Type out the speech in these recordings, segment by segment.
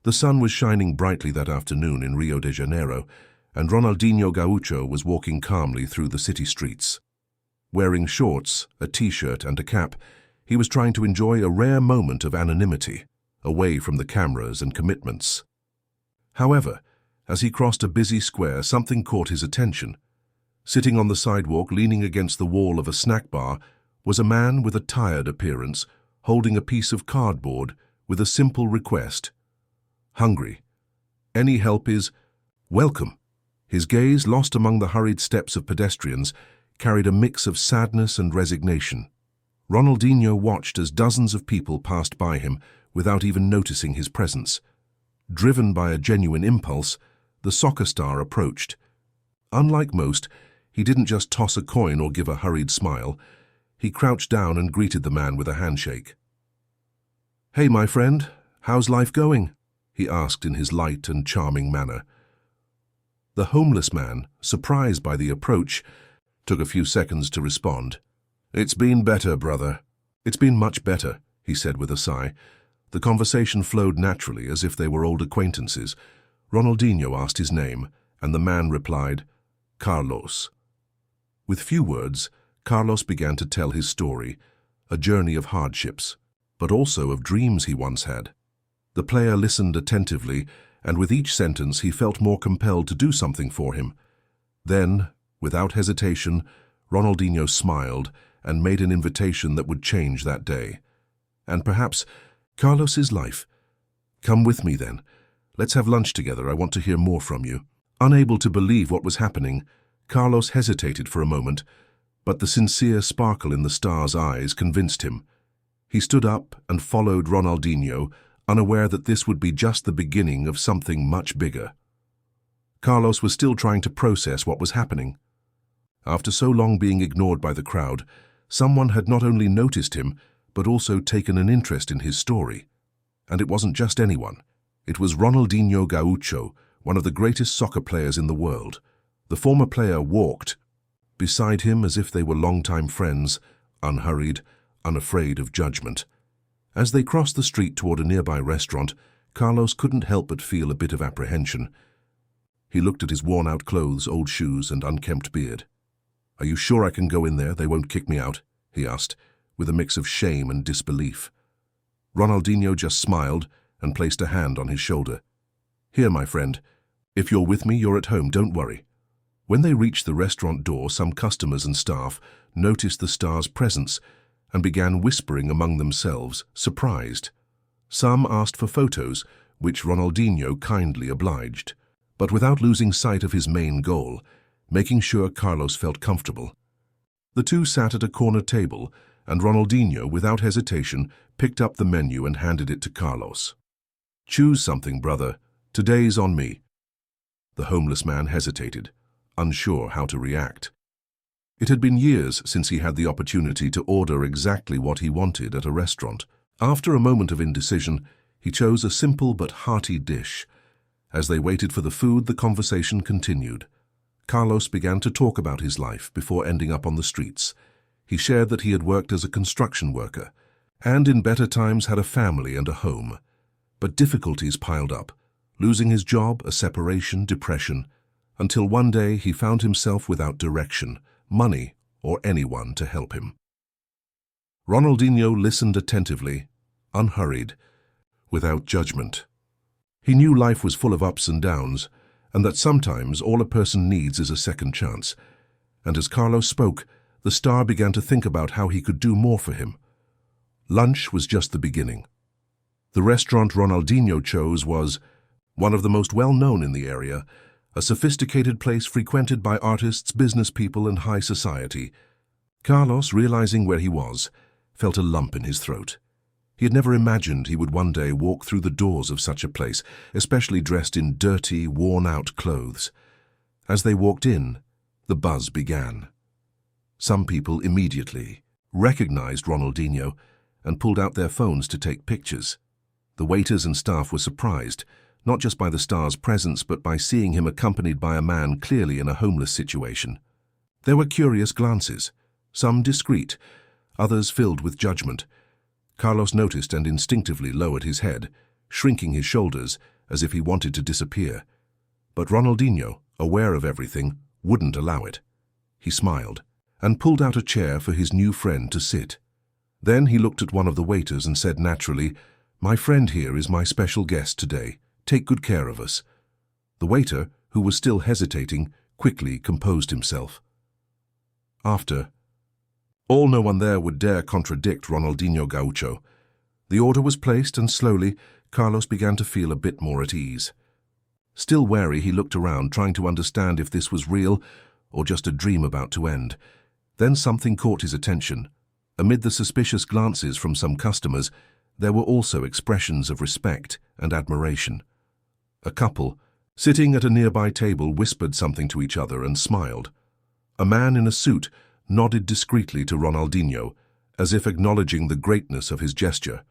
The sun was shining brightly that afternoon in Rio de Janeiro, and Ronaldinho Gaúcho was walking calmly through the city streets. Wearing shorts, a t-shirt and a cap, he was trying to enjoy a rare moment of anonymity, away from the cameras and commitments. However, as he crossed a busy square, something caught his attention. Sitting on the sidewalk, leaning against the wall of a snack bar, was a man with a tired appearance, holding a piece of cardboard with a simple request. Hungry. Any help is welcome. His gaze, lost among the hurried steps of pedestrians, carried a mix of sadness and resignation. Ronaldinho watched as dozens of people passed by him without even noticing his presence. Driven by a genuine impulse, the soccer star approached. Unlike most, he didn't just toss a coin or give a hurried smile. He crouched down and greeted the man with a handshake. "Hey, my friend, how's life going?" he asked in his light and charming manner. The homeless man, surprised by the approach, took a few seconds to respond. "It's been better, brother." "It's been much better," he said with a sigh. The conversation flowed naturally, as if they were old acquaintances. Ronaldinho asked his name, and the man replied, "Carlos." With few words, Carlos began to tell his story, a journey of hardships, but also of dreams he once had. The player listened attentively, and with each sentence he felt more compelled to do something for him. Then, without hesitation, Ronaldinho smiled and made an invitation that would change that day. And perhaps Carlos's life. "Come with me then. Let's have lunch together. I want to hear more from you." Unable to believe what was happening, Carlos hesitated for a moment, but the sincere sparkle in the star's eyes convinced him. He stood up and followed Ronaldinho, unaware that this would be just the beginning of something much bigger. Carlos was still trying to process what was happening. After so long being ignored by the crowd, someone had not only noticed him, but also taken an interest in his story. And it wasn't just anyone. It was Ronaldinho Gaúcho, one of the greatest soccer players in the world. The former player walked beside him as if they were longtime friends, unhurried, unafraid of judgment. As they crossed the street toward a nearby restaurant, Carlos couldn't help but feel a bit of apprehension. He looked at his worn-out clothes, old shoes, and unkempt beard. "Are you sure I can go in there? They won't kick me out?" he asked, with a mix of shame and disbelief. Ronaldinho just smiled and placed a hand on his shoulder. "Here, my friend. If you're with me, you're at home, don't worry." When they reached the restaurant door, some customers and staff noticed the star's presence and began whispering among themselves, surprised. Some asked for photos, which Ronaldinho kindly obliged, but without losing sight of his main goal, making sure Carlos felt comfortable. The two sat at a corner table, and Ronaldinho, without hesitation, picked up the menu and handed it to Carlos. "Choose something, brother. Today's on me." The homeless man hesitated, unsure how to react. It had been years since he had the opportunity to order exactly what he wanted at a restaurant. After a moment of indecision, he chose a simple but hearty dish. As they waited for the food, the conversation continued. Carlos began to talk about his life before ending up on the streets. He shared that he had worked as a construction worker, and in better times had a family and a home. But difficulties piled up, losing his job, a separation, depression, until one day he found himself without direction, money, or anyone to help him. Ronaldinho listened attentively, unhurried, without judgment. He knew life was full of ups and downs, and that sometimes all a person needs is a second chance. And as Carlos spoke, the star began to think about how he could do more for him. Lunch was just the beginning. The restaurant Ronaldinho chose was one of the most well-known in the area, a sophisticated place frequented by artists, business people, and high society. Carlos, realizing where he was, felt a lump in his throat. He had never imagined he would one day walk through the doors of such a place, especially dressed in dirty, worn-out clothes. As they walked in, the buzz began. Some people immediately recognized Ronaldinho and pulled out their phones to take pictures. The waiters and staff were surprised, not just by the star's presence, but by seeing him accompanied by a man clearly in a homeless situation. There were curious glances, some discreet, others filled with judgment. Carlos noticed and instinctively lowered his head, shrinking his shoulders as if he wanted to disappear. But Ronaldinho, aware of everything, wouldn't allow it. He smiled and pulled out a chair for his new friend to sit. Then he looked at one of the waiters and said naturally, "My friend here is my special guest today. Take good care of us." The waiter, who was still hesitating, quickly composed himself. No one there would dare contradict Ronaldinho Gaúcho. The order was placed, and slowly Carlos began to feel a bit more at ease. Still wary, he looked around, trying to understand if this was real or just a dream about to end. Then something caught his attention. Amid the suspicious glances from some customers, there were also expressions of respect and admiration. A couple, sitting at a nearby table, whispered something to each other and smiled. A man in a suit nodded discreetly to Ronaldinho, as if acknowledging the greatness of his gesture.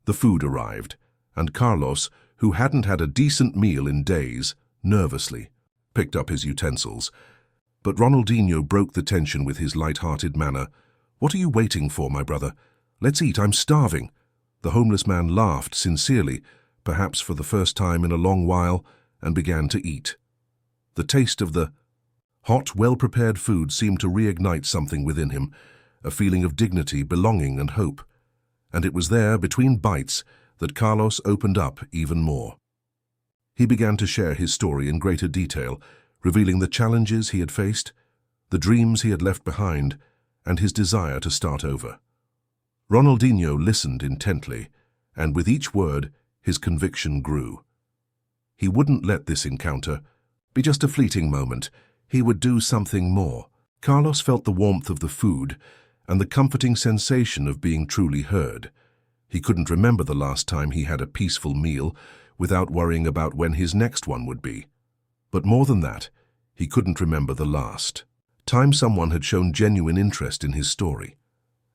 The food arrived, and Carlos, who hadn't had a decent meal in days, nervously picked up his utensils. But Ronaldinho broke the tension with his light-hearted manner. "What are you waiting for, my brother? Let's eat, I'm starving." The homeless man laughed sincerely, perhaps for the first time in a long while, and began to eat. The taste of the hot, well-prepared food seemed to reignite something within him, a feeling of dignity, belonging, and hope. And it was there, between bites, that Carlos opened up even more. He began to share his story in greater detail, revealing the challenges he had faced, the dreams he had left behind, and his desire to start over. Ronaldinho listened intently, and with each word, his conviction grew. He wouldn't let this encounter be just a fleeting moment. He would do something more. Carlos felt the warmth of the food and the comforting sensation of being truly heard. He couldn't remember the last time he had a peaceful meal without worrying about when his next one would be. But more than that, he couldn't remember the last time someone had shown genuine interest in his story.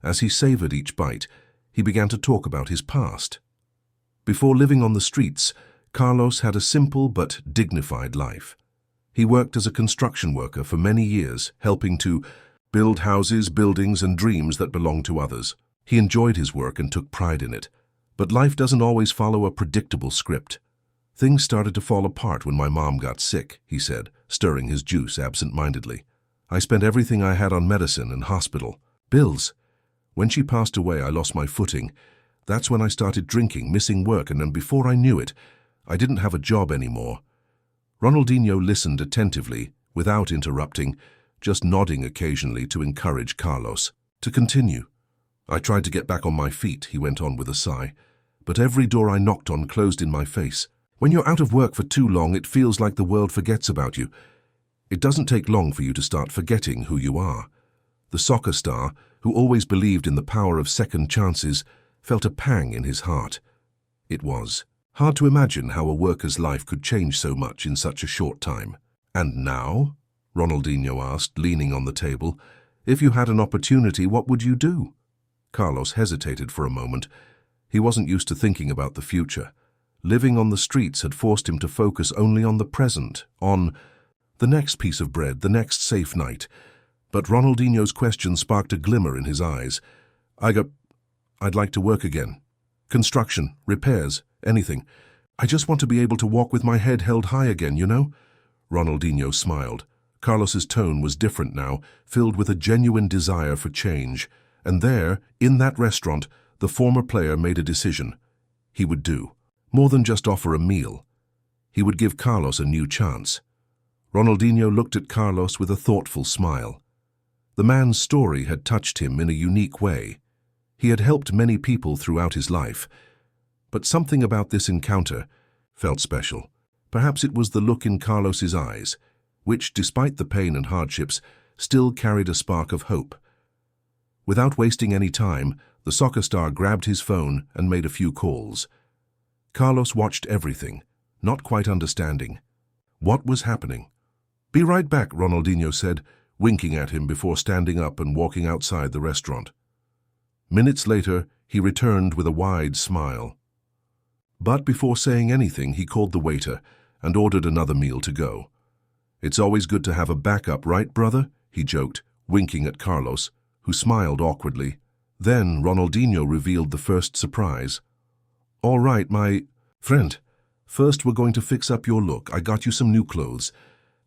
As he savored each bite, he began to talk about his past. Before living on the streets, Carlos had a simple but dignified life. He worked as a construction worker for many years, helping to build houses, buildings, and dreams that belonged to others. He enjoyed his work and took pride in it. But life doesn't always follow a predictable script. "Things started to fall apart when my mom got sick," he said, stirring his juice absent-mindedly. "I spent everything I had on medicine and hospital bills. When she passed away, I lost my footing. That's when I started drinking, missing work, and then before I knew it, I didn't have a job anymore." Ronaldinho listened attentively, without interrupting, just nodding occasionally to encourage Carlos to continue. "I tried to get back on my feet," he went on with a sigh, "but every door I knocked on closed in my face. When you're out of work for too long, it feels like the world forgets about you. It doesn't take long for you to start forgetting who you are." The soccer star, who always believed in the power of second chances, felt a pang in his heart. It was hard to imagine how a worker's life could change so much in such a short time. "And now?" Ronaldinho asked, leaning on the table. "If you had an opportunity, what would you do?" Carlos hesitated for a moment. He wasn't used to thinking about the future. Living on the streets had forced him to focus only on the present, on the next piece of bread, the next safe night. But Ronaldinho's question sparked a glimmer in his eyes. I'd like to work again. Construction, repairs, anything. I just want to be able to walk with my head held high again, you know?" Ronaldinho smiled. Carlos's tone was different now, filled with a genuine desire for change. And there, in that restaurant, the former player made a decision. He would do more than just offer a meal. He would give Carlos a new chance. Ronaldinho looked at Carlos with a thoughtful smile. The man's story had touched him in a unique way. He had helped many people throughout his life. But something about this encounter felt special. Perhaps it was the look in Carlos's eyes, which, despite the pain and hardships, still carried a spark of hope. Without wasting any time, the soccer star grabbed his phone and made a few calls. Carlos watched everything, not quite understanding. What was happening? "Be right back," Ronaldinho said, winking at him before standing up and walking outside the restaurant. Minutes later, he returned with a wide smile. But before saying anything, he called the waiter and ordered another meal to go. "It's always good to have a backup, right, brother?" he joked, winking at Carlos, who smiled awkwardly. Then Ronaldinho revealed the first surprise. "All right, Friend, first we're going to fix up your look. I got you some new clothes.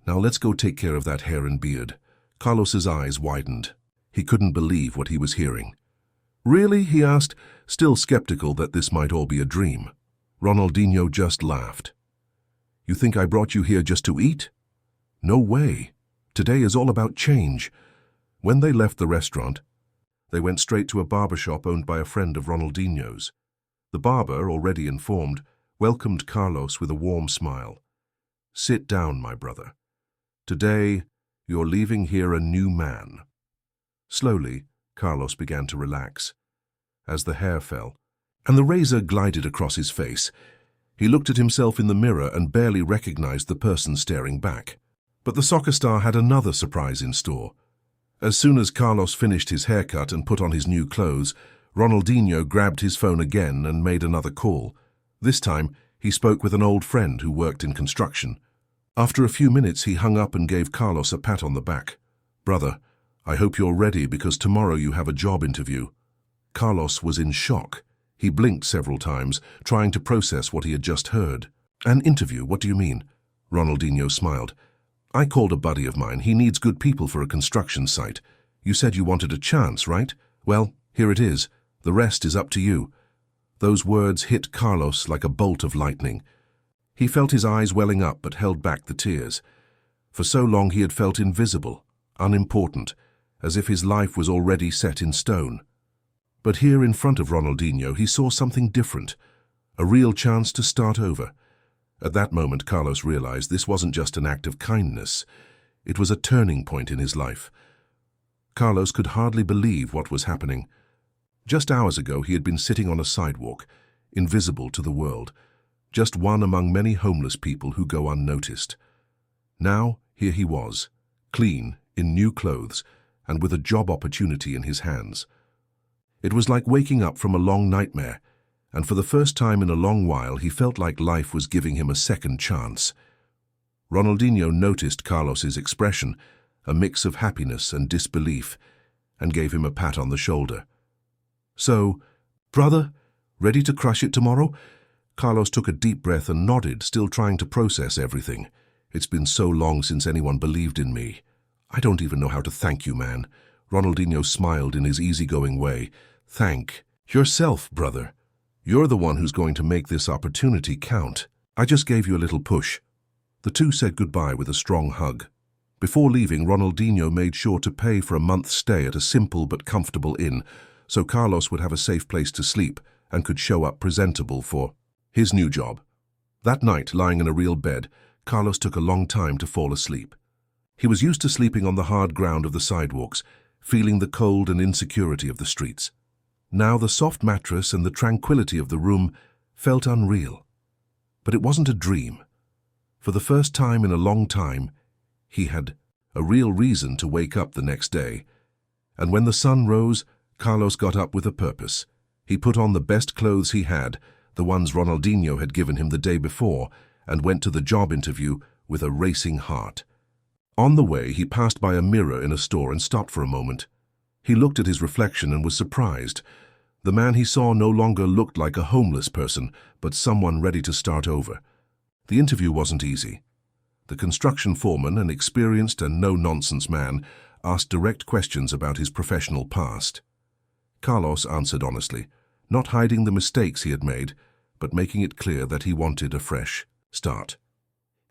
Now let's go take care of that hair and beard. Carlos's eyes widened. He couldn't believe what he was hearing. Really? He asked, still skeptical that this might all be a dream. Ronaldinho just laughed. You think I brought you here just to eat? No way. Today is all about change. When they left the restaurant, they went straight to a barber shop owned by a friend of Ronaldinho's. The barber, already informed, welcomed Carlos with a warm smile. Sit down, my brother. Today, you're leaving here a new man. Slowly, Carlos began to relax. As the hair fell, and the razor glided across his face, he looked at himself in the mirror and barely recognized the person staring back. But the soccer star had another surprise in store. As soon as Carlos finished his haircut and put on his new clothes, Ronaldinho grabbed his phone again and made another call. This time, he spoke with an old friend who worked in construction. After a few minutes, he hung up and gave Carlos a pat on the back. Brother, I hope you're ready because tomorrow you have a job interview. Carlos was in shock. He blinked several times, trying to process what he had just heard. An interview, what do you mean? Ronaldinho smiled. I called a buddy of mine. He needs good people for a construction site. You said you wanted a chance, right? Well, here it is. The rest is up to you. Those words hit Carlos like a bolt of lightning. He felt his eyes welling up but held back the tears. For so long he had felt invisible, unimportant, as if his life was already set in stone. But here in front of Ronaldinho he saw something different, a real chance to start over. At that moment Carlos realized this wasn't just an act of kindness. It was a turning point in his life. Carlos could hardly believe what was happening. Just hours ago he had been sitting on a sidewalk, invisible to the world, just one among many homeless people who go unnoticed. Now, here he was, clean, in new clothes, and with a job opportunity in his hands. It was like waking up from a long nightmare, and for the first time in a long while he felt like life was giving him a second chance. Ronaldinho noticed Carlos's expression, a mix of happiness and disbelief, and gave him a pat on the shoulder. So, brother, ready to crush it tomorrow? Carlos took a deep breath and nodded, still trying to process everything. It's been so long since anyone believed in me. I don't even know how to thank you, man. Ronaldinho smiled in his easygoing way. Thank yourself, brother. You're the one who's going to make this opportunity count. I just gave you a little push. The two said goodbye with a strong hug. Before leaving, Ronaldinho made sure to pay for a month's stay at a simple but comfortable inn, so Carlos would have a safe place to sleep and could show up presentable for his new job. That night, lying in a real bed, Carlos took a long time to fall asleep. He was used to sleeping on the hard ground of the sidewalks, feeling the cold and insecurity of the streets. Now the soft mattress and the tranquility of the room felt unreal. But it wasn't a dream. For the first time in a long time, he had a real reason to wake up the next day. And when the sun rose, Carlos got up with a purpose. He put on the best clothes he had, the ones Ronaldinho had given him the day before, and went to the job interview with a racing heart. On the way, he passed by a mirror in a store and stopped for a moment. He looked at his reflection and was surprised. The man he saw no longer looked like a homeless person, but someone ready to start over. The interview wasn't easy. The construction foreman, an experienced and no-nonsense man, asked direct questions about his professional past. Carlos answered honestly, not hiding the mistakes he had made, but making it clear that he wanted a fresh start.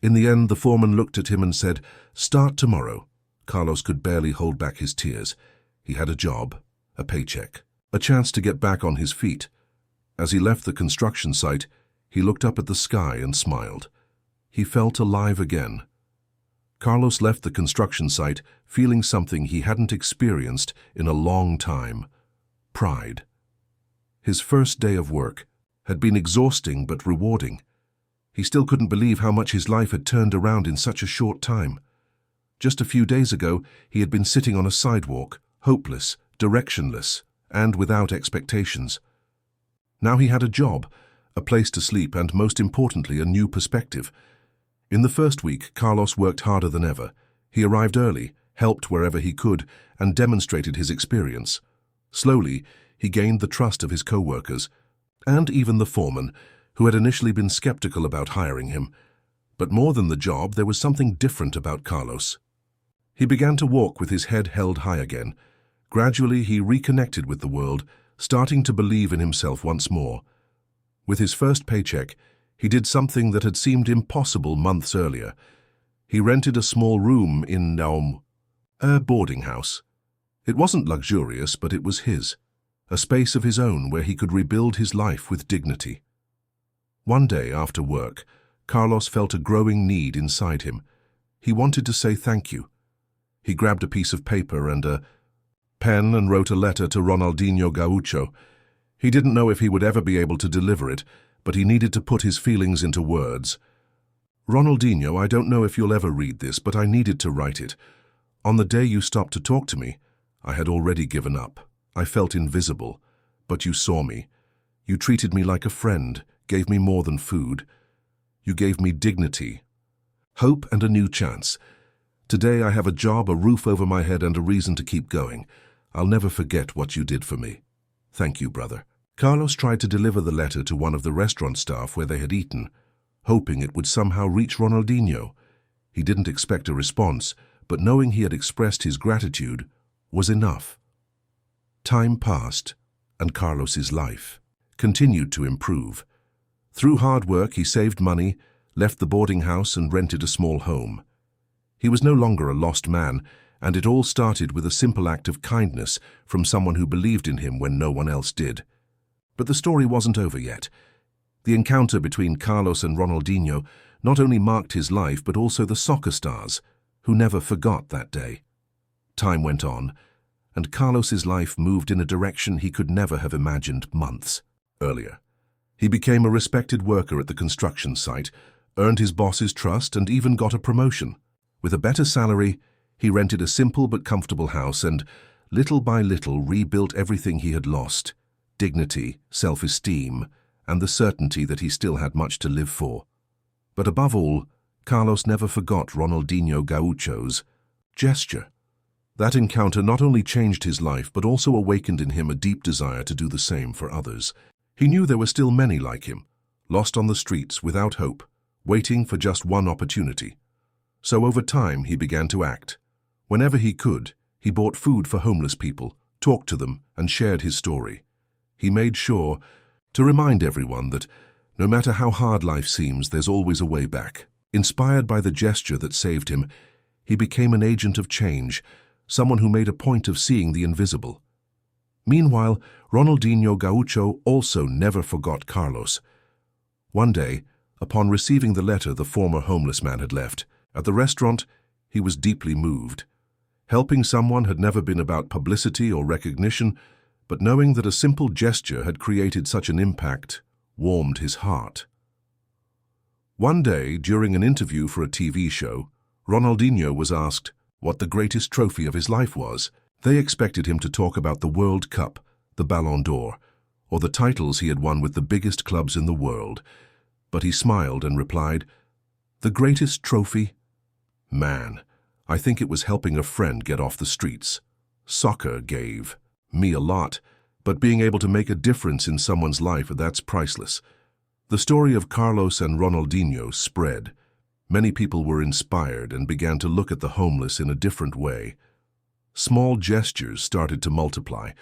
In the end, the foreman looked at him and said, "Start tomorrow." Carlos could barely hold back his tears. He had a job, a paycheck, a chance to get back on his feet. As he left the construction site, he looked up at the sky and smiled. He felt alive again. Carlos left the construction site feeling something he hadn't experienced in a long time: pride. His first day of work had been exhausting but rewarding. He still couldn't believe how much his life had turned around in such a short time. Just a few days ago, he had been sitting on a sidewalk, hopeless, directionless, and without expectations. Now he had a job, a place to sleep, and most importantly, a new perspective. In the first week, Carlos worked harder than ever. He arrived early, helped wherever he could, and demonstrated his experience. Slowly, he gained the trust of his co-workers, and even the foreman, who had initially been skeptical about hiring him. But more than the job, there was something different about Carlos. He began to walk with his head held high again. Gradually, he reconnected with the world, starting to believe in himself once more. With his first paycheck, he did something that had seemed impossible months earlier. He rented a small room in a boarding house. It wasn't luxurious, but it was his, a space of his own where he could rebuild his life with dignity. One day after work, Carlos felt a growing need inside him. He wanted to say thank you. He grabbed a piece of paper and a pen and wrote a letter to Ronaldinho Gaúcho. He didn't know if he would ever be able to deliver it, but he needed to put his feelings into words. Ronaldinho, I don't know if you'll ever read this, but I needed to write it. On the day you stopped to talk to me, I had already given up. I felt invisible, but you saw me. You treated me like a friend, gave me more than food. You gave me dignity, hope, and a new chance. Today I have a job, a roof over my head, and a reason to keep going. I'll never forget what you did for me. Thank you, brother. Carlos tried to deliver the letter to one of the restaurant staff where they had eaten, hoping it would somehow reach Ronaldinho. He didn't expect a response, but knowing he had expressed his gratitude was enough. Time passed, and Carlos's life continued to improve. Through hard work, he saved money, left the boarding house, and rented a small home. He was no longer a lost man, and it all started with a simple act of kindness from someone who believed in him when no one else did. But the story wasn't over yet. The encounter between Carlos and Ronaldinho not only marked his life, but also the soccer stars, who never forgot that day. Time went on, and Carlos's life moved in a direction he could never have imagined months earlier. He became a respected worker at the construction site, earned his boss's trust, and even got a promotion. With a better salary, he rented a simple but comfortable house and, little by little, rebuilt everything he had lost: dignity, self-esteem, and the certainty that he still had much to live for. But above all, Carlos never forgot Ronaldinho Gaúcho's gesture. That encounter not only changed his life, but also awakened in him a deep desire to do the same for others. He knew there were still many like him, lost on the streets without hope, waiting for just one opportunity. So over time, he began to act. Whenever he could, he bought food for homeless people, talked to them, and shared his story. He made sure to remind everyone that no matter how hard life seems, there's always a way back. Inspired by the gesture that saved him, he became an agent of change, someone who made a point of seeing the invisible. Meanwhile, Ronaldinho Gaúcho also never forgot Carlos. One day, upon receiving the letter the former homeless man had left, at the restaurant, he was deeply moved. Helping someone had never been about publicity or recognition, but knowing that a simple gesture had created such an impact warmed his heart. One day, during an interview for a TV show, Ronaldinho was asked what the greatest trophy of his life was. They expected him to talk about the World Cup, the Ballon d'Or, or the titles he had won with the biggest clubs in the world. But he smiled and replied, "The greatest trophy? Man, I think it was helping a friend get off the streets. Soccer gave me a lot, but being able to make a difference in someone's life, that's priceless." The story of Carlos and Ronaldinho spread. Many people were inspired and began to look at the homeless in a different way. Small gestures started to multiply: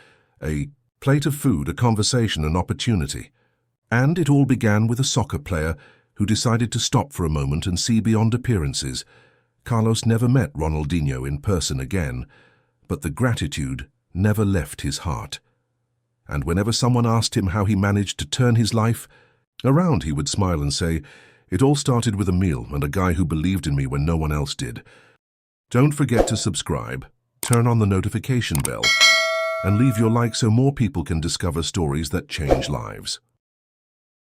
a plate of food, a conversation, an opportunity. And it all began with a soccer player who decided to stop for a moment and see beyond appearances. Carlos never met Ronaldinho in person again, but the gratitude never left his heart. And whenever someone asked him how he managed to turn his life around, he would smile and say, "It all started with a meal and a guy who believed in me when no one else did." Don't forget to subscribe, turn on the notification bell, and leave your like so more people can discover stories that change lives.